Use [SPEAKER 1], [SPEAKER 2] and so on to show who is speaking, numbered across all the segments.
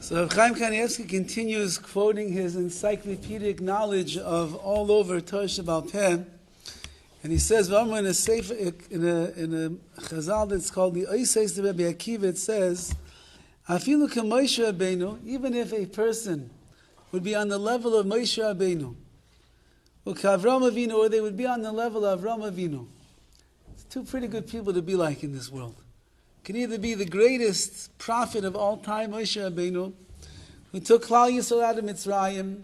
[SPEAKER 1] So Rav Chaim Kanievsky continues quoting his encyclopedic knowledge of all over Torah Sheba'al Peh, and he says, in a sefer, in a chazal that's called the Orchos Yosher Rabbi Akiva, it says, "Afilu k'Moshe Rabbeinu," even if a person would be on the level of Moshe Rabbeinu, or k'Avram Avinu, or they would be on the level of Avram Avinu. It's two pretty good people to be like in this world. Can either be the greatest prophet of all time, Moshe Rabbeinu, who took Klal Yisrael out of Mitzrayim,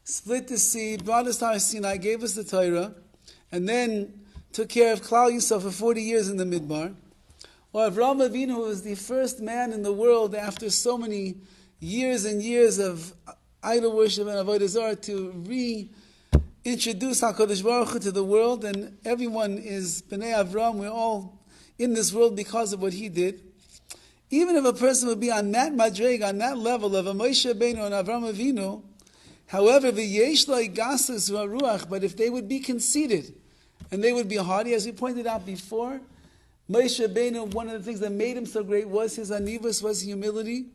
[SPEAKER 1] split the sea, brought us to Har Sinai, gave us the Torah, and then took care of Klal Yisrael for 40 years in the Midbar. Or Avram Avinu, who was the first man in the world after so many years and years of idol worship and avodah zarah to reintroduce HaKadosh Baruch Hu to the world, and everyone is Bnei Avram. We're all in this world because of what he did. Even if a person would be on that madreg, on that level of a Moshe Rabbeinu and Avram Avinu, however, v'yesh lo gasus v'ruach, but if they would be conceited and they would be haughty, as we pointed out before, Moshe Rabbeinu, one of the things that made him so great was his anivus, was humility.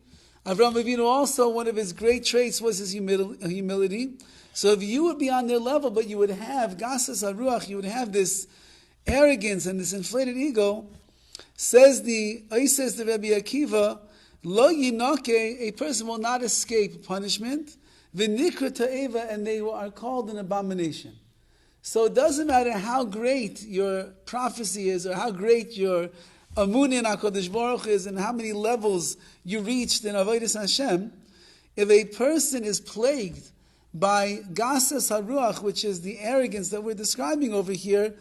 [SPEAKER 1] Avram Avinu also, one of his great traits was his humility. So if you would be on their level, but you would have gasus haruach, you would have this arrogance and this inflated ego, says the Rabbi Akiva, lo yinake, a person will not escape punishment, v'nikra ta'eva, and they are called an abomination. So it doesn't matter how great your prophecy is, or how great your amun in HaKadosh Baruch Hu is, and how many levels you reached in Avodas Hashem, if a person is plagued by gasas haruach, which is the arrogance that we're describing over here,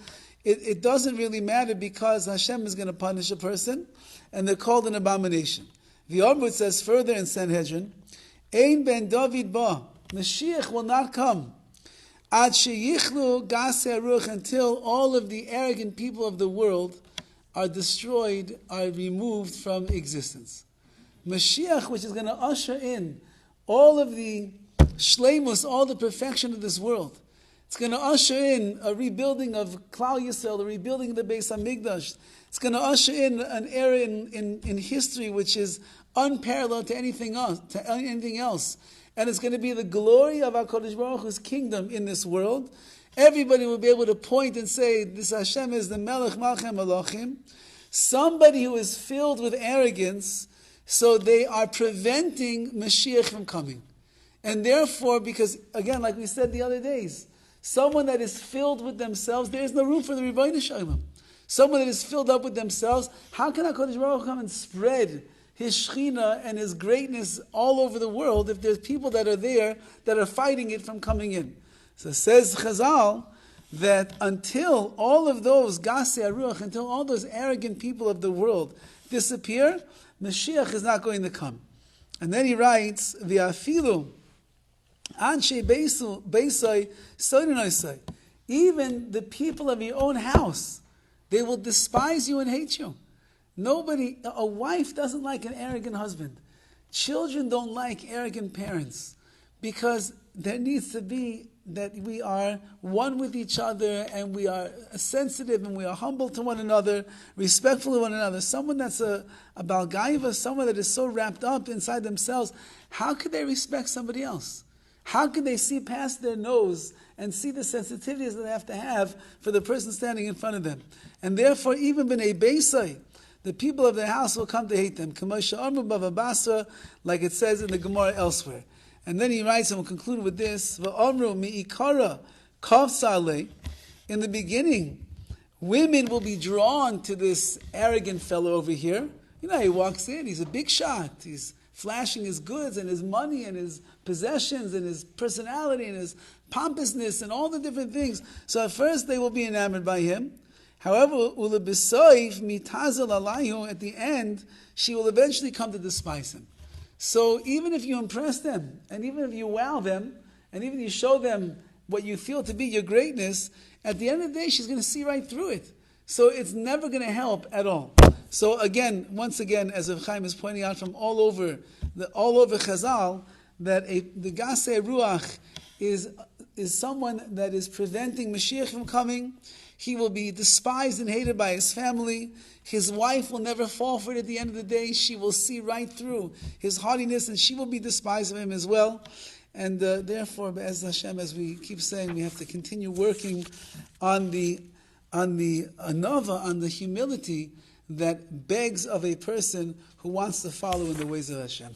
[SPEAKER 1] it doesn't really matter, because Hashem is going to punish a person, and they're called an abomination. The Horowitz says further in Sanhedrin, Ein ben Dovid ba, Mashiach will not come, ad sheyichlu gasei haruach, until all of the arrogant people of the world are destroyed, are removed from existence. Mashiach, which is going to usher in all of the shleimus, all the perfection of this world, it's going to usher in a rebuilding of Klal Yisrael, a rebuilding of the Beis HaMikdash. It's going to usher in an era in history which is unparalleled to anything else. And it's going to be the glory of HaKadosh Baruch Hu's kingdom in this world. Everybody will be able to point and say, this Hashem is the Melech Malchem Malachim. Somebody who is filled with arrogance, so they are preventing Mashiach from coming. And therefore, because, again, like we said the other days, someone that is filled with themselves, there is no room for the Rebbeinu Shalom. Someone that is filled up with themselves, how can HaKadosh Baruch Hu come and spread his Shechina and his greatness all over the world if there's people that are there that are fighting it from coming in? So says Chazal that until all of those gasei haruach, until all those arrogant people of the world disappear, Mashiach is not going to come. And then he writes, V'afilu anshe beisai soidinoisai, even the people of your own house, they will despise you and hate you. Nobody, a wife doesn't like an arrogant husband. Children don't like arrogant parents, because there needs to be that we are one with each other, and we are sensitive, and we are humble to one another, respectful to one another. Someone that's a balgaiva, someone that is so wrapped up inside themselves, how could they respect somebody else? How could they see past their nose and see the sensitivities that they have to have for the person standing in front of them? And therefore, even b'nei beisai, the people of their house will come to hate them, like it says in the Gemara elsewhere. And then he writes, and we'll conclude with this, V'omru mi'ikara kavsale. In the beginning, women will be drawn to this arrogant fellow over here. You know, he walks in, he's a big shot. He's flashing his goods and his money and his possessions and his personality and his pompousness and all the different things. So at first they will be enamored by him. However, ulebesoif mitazel alayhu, at the end, she will eventually come to despise him. So even if you impress them, and even if you wow them, and even if you show them what you feel to be your greatness, at the end of the day, she's going to see right through it. So it's never going to help at all. So again, once again, as Rav Chaim is pointing out from all over Chazal, that the gasei ruach is someone that is preventing Mashiach from coming. He will be despised and hated by his family. His wife will never fall for it at the end of the day. She will see right through his haughtiness, and she will be despised of him as well. And therefore, Be'ez Hashem, as we keep saying, we have to continue working on the anava, on the humility that begs of a person who wants to follow in the ways of Hashem.